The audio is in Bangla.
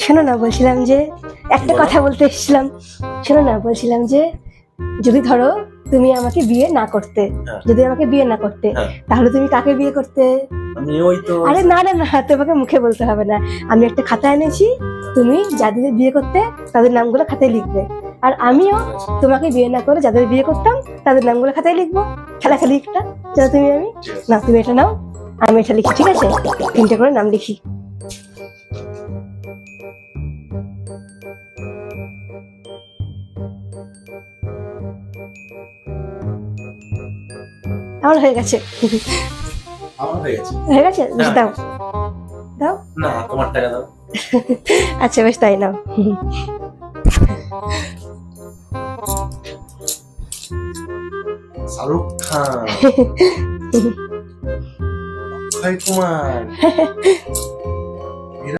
শোনো না, বলছিলাম যে একটা কথা বলতে এসেছিলাম। শোনো না, বলছিলাম যে যদি ধরো তুমি আমাকে বিয়ে না করতে, যদি আমাকে বিয়ে না করতে, তাহলে তুমি কাকে বিয়ে করতে? আমি ওই তো। আরে না না না, তোমাকে মুখে বলতে হবে না। আমি একটা খাতা এনেছি, তুমি যাদের বিয়ে করতে তাদের নামগুলো খাতায় লিখবে, আর আমিও তোমাকে বিয়ে না করে যাদের বিয়ে করতাম তাদের নামগুলো খাতায় লিখবো। খেলাখালি একটা। চলো তুমি আমি না, তুমি এটা নাও, আমি এটা লিখি, ঠিক আছে? 3টে করে নাম লিখি। আমার হয়ে গেছে। আমার হয়ে গেছে। হয়ে গেছে, বেশ দাও দাও। না, তোমার টাকা দাও। আচ্ছা বেশ, তাই নাও। শাহরুখ খান, অক্ষয় কুমার,